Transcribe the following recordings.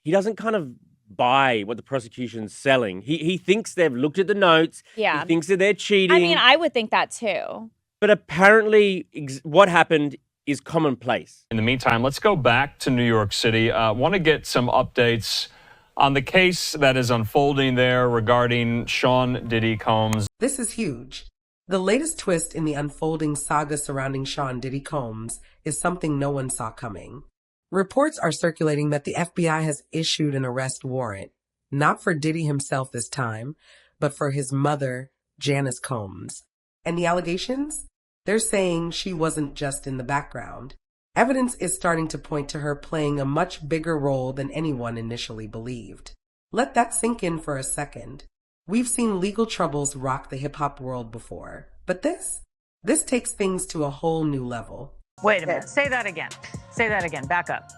he doesn't kind of buy what the prosecution's selling. He thinks they've looked at the notes. Yeah. He thinks that they're cheating. I mean, I would think that too. But apparently what happened is commonplace. In the meantime, let's go back to New York City. Want to get some updates on the case that is unfolding there regarding Sean Diddy Combs. This is huge. The latest twist in the unfolding saga surrounding Sean Diddy Combs is something no one saw coming. Reports are circulating that the FBI has issued an arrest warrant, not for Diddy himself this time, but for his mother, Janice Combs. And the allegations? They're saying she wasn't just in the background. Evidence is starting to point to her playing a much bigger role than anyone initially believed. Let that sink in for a second. We've seen legal troubles rock the hip-hop world before, but this takes things to a whole new level. Wait a minute. Say that again. Say that again. Back up.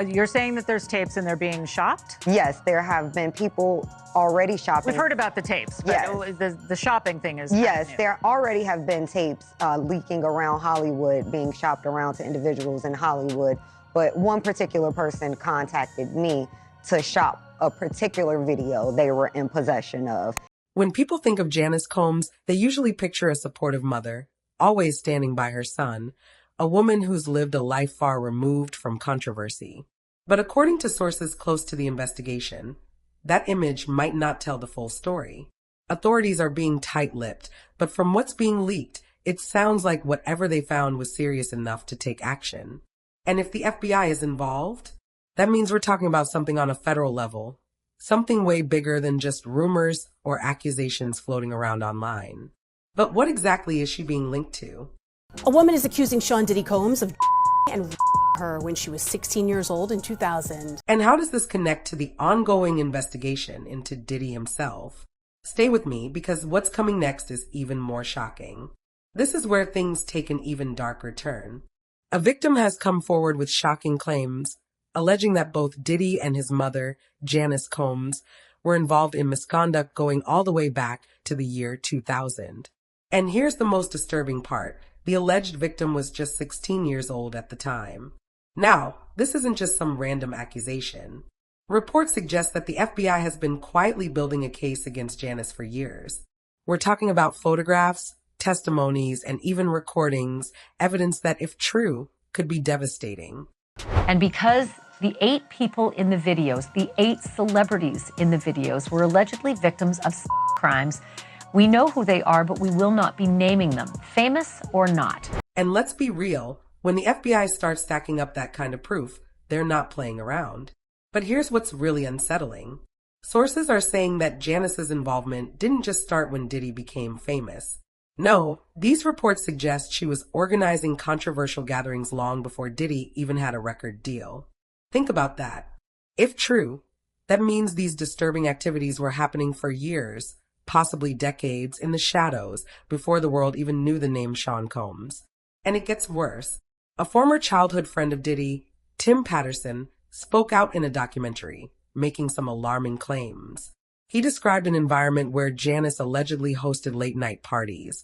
You're saying that there's tapes and they're being shopped? Yes, there have been people already shopping. We've heard about the tapes, but yes. The shopping thing is yes, new. there already have been tapes leaking around Hollywood, being shopped around to individuals in Hollywood. But one particular person contacted me to shop a particular video they were in possession of. When people think of Janice Combs, they usually picture a supportive mother, always standing by her son, a woman who's lived a life far removed from controversy. But according to sources close to the investigation, that image might not tell the full story. Authorities are being tight-lipped, but from what's being leaked, it sounds like whatever they found was serious enough to take action. And if the FBI is involved, that means we're talking about something on a federal level, something way bigger than just rumors or accusations floating around online. But what exactly is she being linked to? A woman is accusing Sean Diddy Combs of and her when she was 16 years old in 2000. And how does this connect to the ongoing investigation into Diddy himself? Stay with me, because what's coming next is even more shocking. This is where things take an even darker turn. A victim has come forward with shocking claims, alleging that both Diddy and his mother, Janice Combs, were involved in misconduct going all the way back to the year 2000. And here's the most disturbing part. The alleged victim was just 16 years old at the time. Now, this isn't just some random accusation. Reports suggest that the FBI has been quietly building a case against Janice for years. We're talking about photographs, testimonies, and even recordings, evidence that, if true, could be devastating. And because the 8 people in the videos, the 8 celebrities in the videos, were allegedly victims of crimes, we know who they are, but we will not be naming them, famous or not. And let's be real, when the FBI starts stacking up that kind of proof, they're not playing around. But here's what's really unsettling. Sources are saying that Janice's involvement didn't just start when Diddy became famous. No, these reports suggest she was organizing controversial gatherings long before Diddy even had a record deal. Think about that. If true, that means these disturbing activities were happening for years, possibly decades, in the shadows before the world even knew the name Sean Combs. And it gets worse. A former childhood friend of Diddy, Tim Patterson, spoke out in a documentary, making some alarming claims. He described an environment where Janice allegedly hosted late-night parties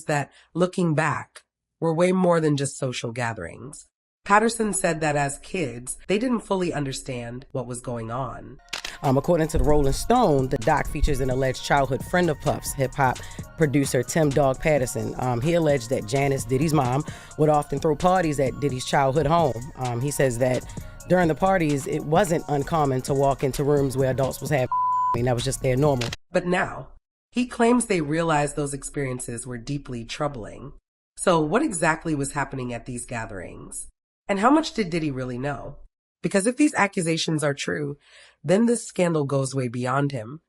that, looking back, were way more than just social gatherings. Patterson said that as kids, they didn't fully understand what was going on. According to the Rolling Stone, the doc features an alleged childhood friend of Puff's, hip-hop producer Tim Dog Patterson. He alleged that Janice, Diddy's mom, would often throw parties at Diddy's childhood home. He says that during the parties, it wasn't uncommon to walk into rooms where adults was having that was just their normal. But now, he claims they realized those experiences were deeply troubling. So what exactly was happening at these gatherings? And how much did Diddy really know? Because if these accusations are true, then this scandal goes way beyond him.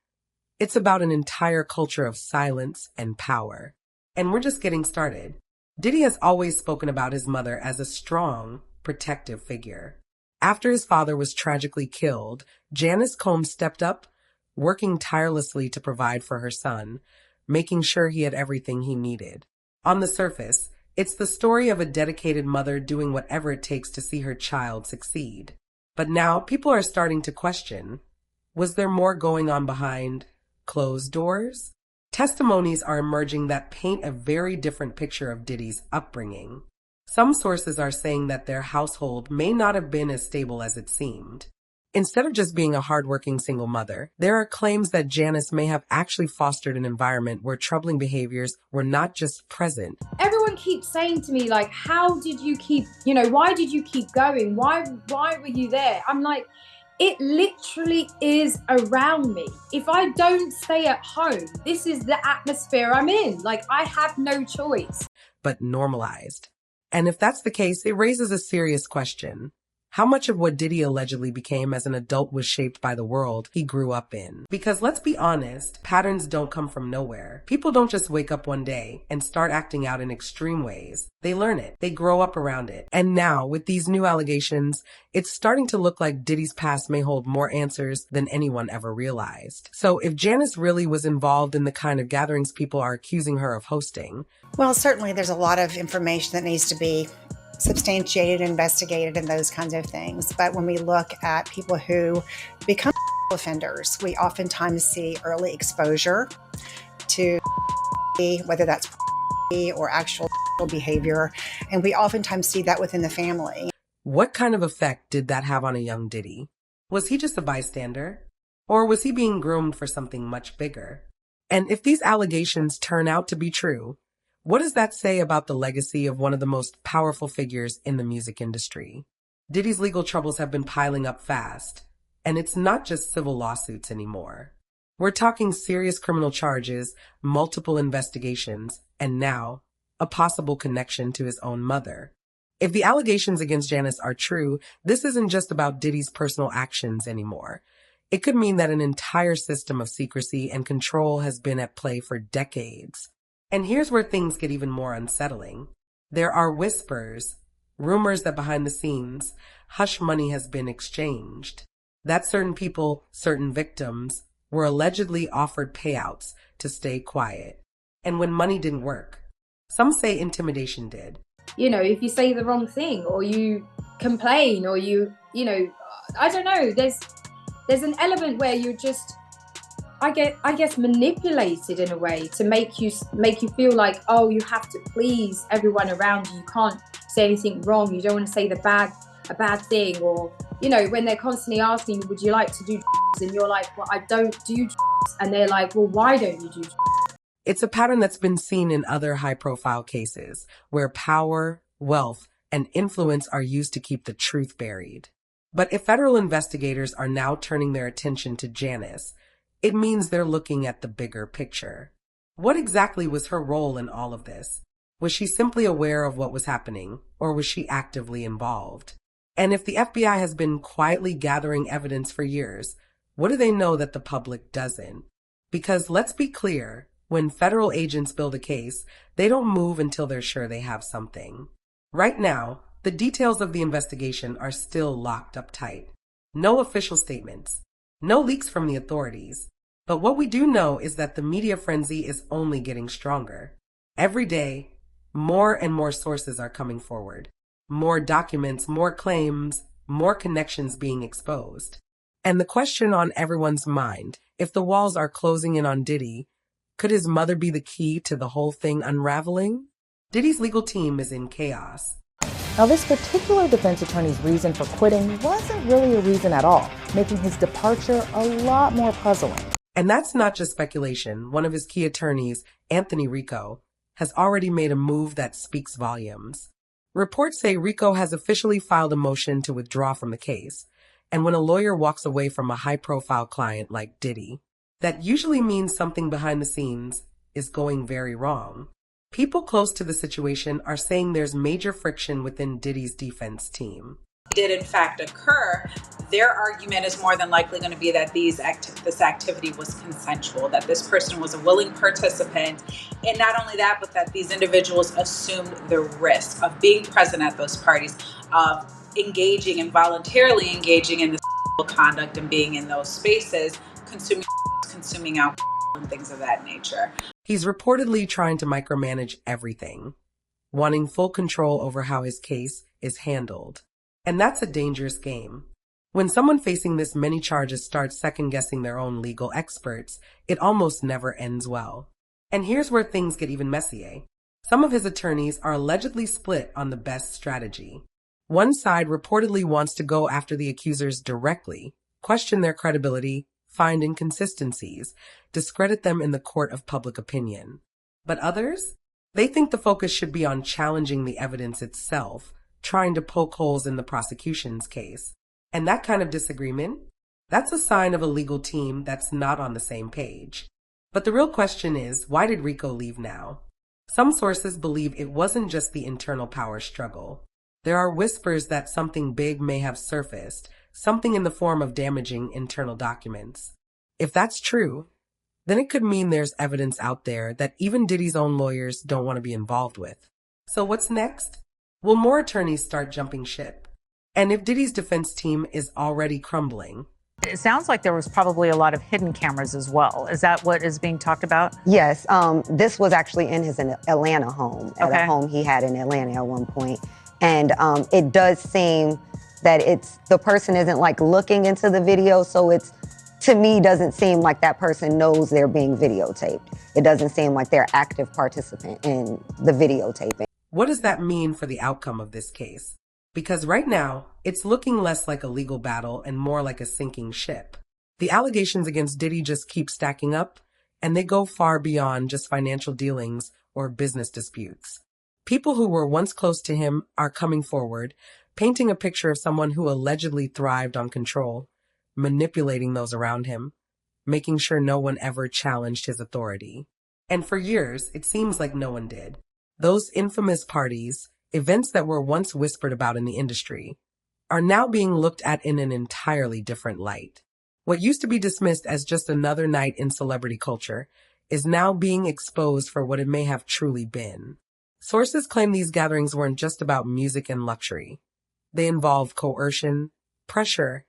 It's about an entire culture of silence and power. And we're just getting started. Diddy has always spoken about his mother as a strong, protective figure. After his father was tragically killed, Janice Combs stepped up, working tirelessly to provide for her son, making sure he had everything he needed. On the surface, it's the story of a dedicated mother doing whatever it takes to see her child succeed. But now people are starting to question, was there more going on behind closed doors? Testimonies are emerging that paint a very different picture of Diddy's upbringing. Some sources are saying that their household may not have been as stable as it seemed. Instead of just being a hardworking single mother, there are claims that Janice may have actually fostered an environment where troubling behaviors were not just present. Everyone keeps saying to me, like, how did you keep, why did you keep going? Why were you there? I'm like, it literally is around me. If I don't stay at home, this is the atmosphere I'm in. Like, I have no choice. But normalized. And if that's the case, it raises a serious question. How much of what Diddy allegedly became as an adult was shaped by the world he grew up in? Because let's be honest, patterns don't come from nowhere. People don't just wake up one day and start acting out in extreme ways. They learn it. They grow up around it. And now, with these new allegations, it's starting to look like Diddy's past may hold more answers than anyone ever realized. So if Janice really was involved in the kind of gatherings people are accusing her of hosting... Well, certainly there's a lot of information that needs to be substantiated, investigated, and those kinds of things. But when we look at people who become offenders, we oftentimes see early exposure to whether that's or actual behavior, and we oftentimes see that within the family. What kind of effect did that have on a young Diddy? Was he just a bystander? Or was he being groomed for something much bigger? And if these allegations turn out to be true, what does that say about the legacy of one of the most powerful figures in the music industry? Diddy's legal troubles have been piling up fast, and it's not just civil lawsuits anymore. We're talking serious criminal charges, multiple investigations, and now, a possible connection to his own mother. If the allegations against Janice are true, this isn't just about Diddy's personal actions anymore. It could mean that an entire system of secrecy and control has been at play for decades. And here's where things get even more unsettling. There are whispers, rumors that behind the scenes, hush money has been exchanged. That certain people, certain victims, were allegedly offered payouts to stay quiet. And when money didn't work, some say intimidation did. If you say the wrong thing or you complain or I don't know, there's an element where you're just, I guess manipulated in a way to make you feel like, oh, you have to please everyone around you. You can't say anything wrong. You don't want to say a bad thing, or when they're constantly asking, would you like to do and you're like, well, I don't do and they're like, well, why don't you do? It's a pattern that's been seen in other high-profile cases where power, wealth, and influence are used to keep the truth buried. But if federal investigators are now turning their attention to Janice, it means they're looking at the bigger picture. What exactly was her role in all of this? Was she simply aware of what was happening, or was she actively involved? And if the FBI has been quietly gathering evidence for years, what do they know that the public doesn't? Because let's be clear, when federal agents build a case, they don't move until they're sure they have something. Right now, the details of the investigation are still locked up tight. No official statements. No leaks from the authorities. But what we do know is that the media frenzy is only getting stronger. Every day, more and more sources are coming forward. More documents, more claims, more connections being exposed. And the question on everyone's mind, if the walls are closing in on Diddy, could his mother be the key to the whole thing unraveling? Diddy's legal team is in chaos. Now, this particular defense attorney's reason for quitting wasn't really a reason at all, making his departure a lot more puzzling. And that's not just speculation. One of his key attorneys, Anthony Rico, has already made a move that speaks volumes. Reports say Rico has officially filed a motion to withdraw from the case. And when a lawyer walks away from a high-profile client like Diddy, that usually means something behind the scenes is going very wrong. People close to the situation are saying there's major friction within Diddy's defense team. Did in fact occur, their argument is more than likely going to be that this activity was consensual, that this person was a willing participant, and not only that, but that these individuals assumed the risk of being present at those parties, of engaging and voluntarily engaging in this conduct and being in those spaces, consuming alcohol and things of that nature. He's reportedly trying to micromanage everything, wanting full control over how his case is handled. And that's a dangerous game. When someone facing this many charges starts second-guessing their own legal experts, it almost never ends well. And here's where things get even messier. Some of his attorneys are allegedly split on the best strategy. One side reportedly wants to go after the accusers directly, question their credibility, find inconsistencies, discredit them in the court of public opinion. But others? They think the focus should be on challenging the evidence itself, trying to poke holes in the prosecution's case. And that kind of disagreement? That's a sign of a legal team that's not on the same page. But the real question is, why did Rico leave now? Some sources believe it wasn't just the internal power struggle. There are whispers that something big may have surfaced, something in the form of damaging internal documents. If that's true, then it could mean there's evidence out there that even Diddy's own lawyers don't want to be involved with. So what's next? Will more attorneys start jumping ship? And if Diddy's defense team is already crumbling? It sounds like there was probably a lot of hidden cameras as well. Is that what is being talked about? Yes, this was actually in his Atlanta home, at Okay. a home he had in Atlanta at one point. And it does seem that the person isn't like looking into the video, so to me, doesn't seem like that person knows they're being videotaped. It doesn't seem like they're active participant in the videotaping. What does that mean for the outcome of this case? Because right now, it's looking less like a legal battle and more like a sinking ship. The allegations against Diddy just keep stacking up, and they go far beyond just financial dealings or business disputes. People who were once close to him are coming forward, painting a picture of someone who allegedly thrived on control, manipulating those around him, making sure no one ever challenged his authority. And for years, it seems like no one did. Those infamous parties, events that were once whispered about in the industry, are now being looked at in an entirely different light. What used to be dismissed as just another night in celebrity culture is now being exposed for what it may have truly been. Sources claim these gatherings weren't just about music and luxury. They involved coercion, pressure,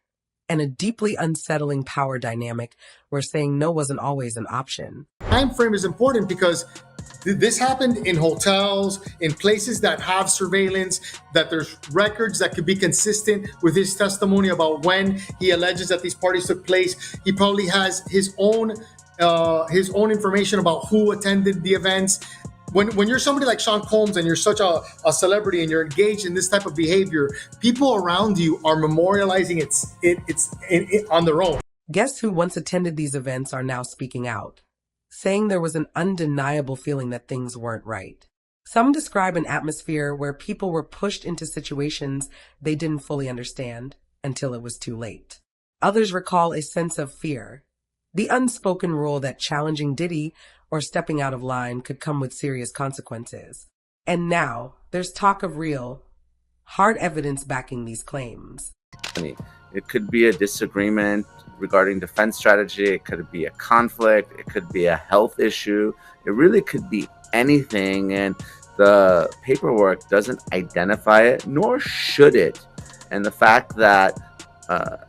and a deeply unsettling power dynamic where saying no wasn't always an option. Time frame is important because this happened in hotels, in places that have surveillance, that there's records that could be consistent with his testimony about when he alleges that these parties took place. He probably has his own information about who attended the events. When you're somebody like Sean Combs and you're such a celebrity and you're engaged in this type of behavior, people around you are memorializing it on their own. Guests who once attended these events are now speaking out, saying there was an undeniable feeling that things weren't right. Some describe an atmosphere where people were pushed into situations they didn't fully understand until it was too late. Others recall a sense of fear, the unspoken rule that challenging Diddy or stepping out of line could come with serious consequences. And now, there's talk of real, hard evidence backing these claims. It could be a disagreement regarding defense strategy, it could be a conflict, it could be a health issue, it really could be anything, and the paperwork doesn't identify it, nor should it. And the fact that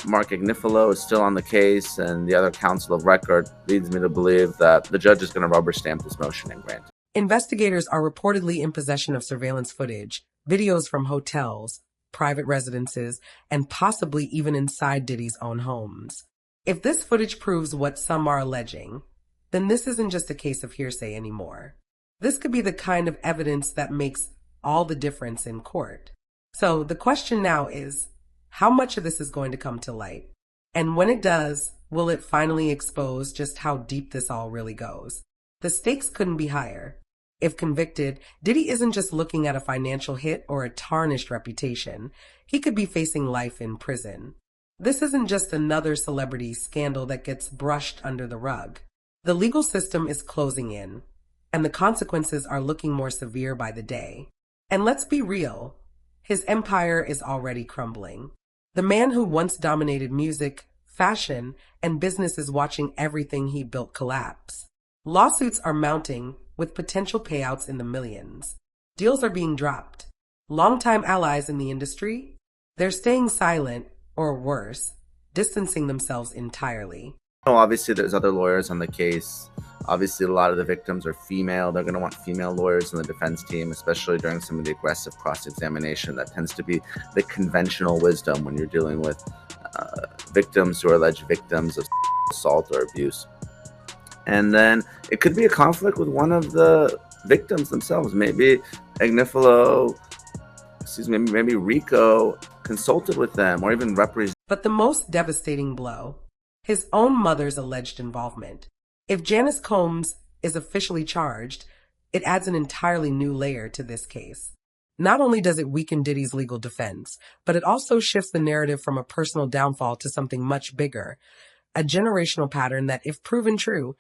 Mark Agnifilo is still on the case and the other counsel of record leads me to believe that the judge is going to rubber stamp this motion and grant it. Investigators are reportedly in possession of surveillance footage, videos from hotels, private residences, and possibly even inside Diddy's own homes. If this footage proves what some are alleging, then this isn't just a case of hearsay anymore. This could be the kind of evidence that makes all the difference in court. So the question now is, how much of this is going to come to light? And when it does, will it finally expose just how deep this all really goes? The stakes couldn't be higher. If convicted, Diddy isn't just looking at a financial hit or a tarnished reputation. He could be facing life in prison. This isn't just another celebrity scandal that gets brushed under the rug. The legal system is closing in, and the consequences are looking more severe by the day. And let's be real, his empire is already crumbling. The man who once dominated music, fashion, and business is watching everything he built collapse. Lawsuits are mounting, with potential payouts in the millions. Deals are being dropped. Longtime allies in the industry, they're staying silent, or worse, distancing themselves entirely. Obviously, there's other lawyers on the case. Obviously, a lot of the victims are female. They're going to want female lawyers in the defense team, especially during some of the aggressive cross-examination. That tends to be the conventional wisdom when you're dealing with victims who are alleged victims of assault or abuse. And then it could be a conflict with one of the victims themselves. Maybe maybe Rico consulted with them or even represented. But the most devastating blow, his own mother's alleged involvement. If Janice Combs is officially charged, it adds an entirely new layer to this case. Not only does it weaken Diddy's legal defense, but it also shifts the narrative from a personal downfall to something much bigger, a generational pattern that, if proven true,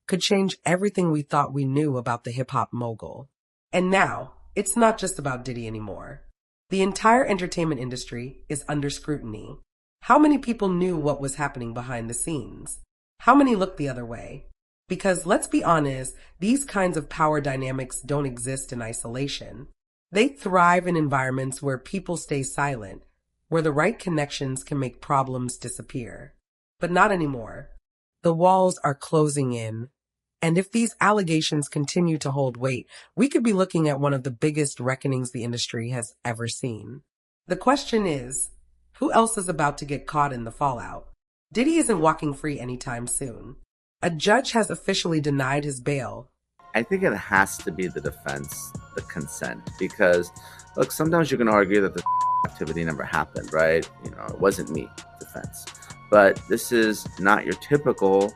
could change everything we thought we knew about the hip-hop mogul. And now, it's not just about Diddy anymore. The entire entertainment industry is under scrutiny. How many people knew what was happening behind the scenes? How many looked the other way? Because let's be honest, these kinds of power dynamics don't exist in isolation. They thrive in environments where people stay silent, where the right connections can make problems disappear. But not anymore. The walls are closing in. And if these allegations continue to hold weight, we could be looking at one of the biggest reckonings the industry has ever seen. The question is, who else is about to get caught in the fallout? Diddy isn't walking free anytime soon. A judge has officially denied his bail. I think it has to be the defense, the consent, because look, sometimes you can argue that the activity never happened, right? You know, it wasn't me, defense. But this is not your typical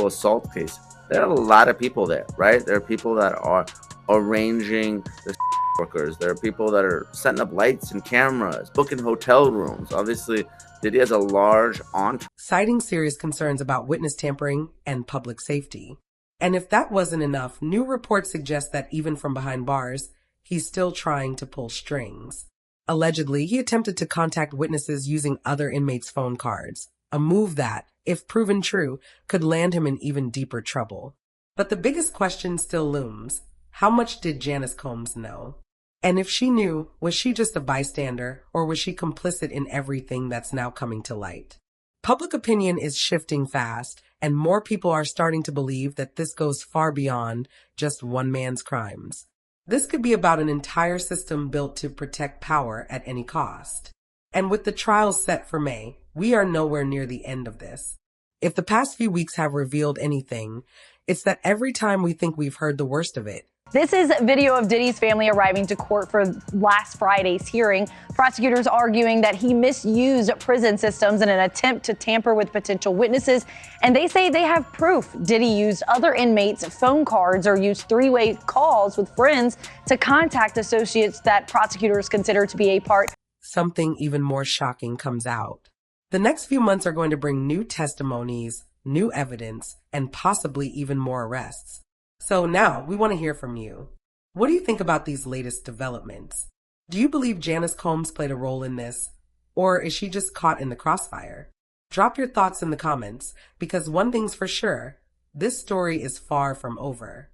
assault case. There are a lot of people there, right? There are people that are arranging the workers. There are people that are setting up lights and cameras, booking hotel rooms. Obviously, Diddy has a large entourage. Citing serious concerns about witness tampering and public safety. And if that wasn't enough, new reports suggest that even from behind bars, he's still trying to pull strings. Allegedly, he attempted to contact witnesses using other inmates' phone cards, a move that, if proven true, could land him in even deeper trouble. But the biggest question still looms. How much did Janice Combs know? And if she knew, was she just a bystander, or was she complicit in everything that's now coming to light? Public opinion is shifting fast, and more people are starting to believe that this goes far beyond just one man's crimes. This could be about an entire system built to protect power at any cost. And with the trials set for May, we are nowhere near the end of this. If the past few weeks have revealed anything, it's that every time we think we've heard the worst of it, This is video of Diddy's family arriving to court for last Friday's hearing. Prosecutors arguing that he misused prison systems in an attempt to tamper with potential witnesses. And they say they have proof Diddy used other inmates' phone cards or used three-way calls with friends to contact associates that prosecutors consider to be a part. Something even more shocking comes out. The next few months are going to bring new testimonies, new evidence, and possibly even more arrests. So now we want to hear from you. What do you think about these latest developments? Do you believe Janice Combs played a role in this? Or is she just caught in the crossfire? Drop your thoughts in the comments, because one thing's for sure, this story is far from over.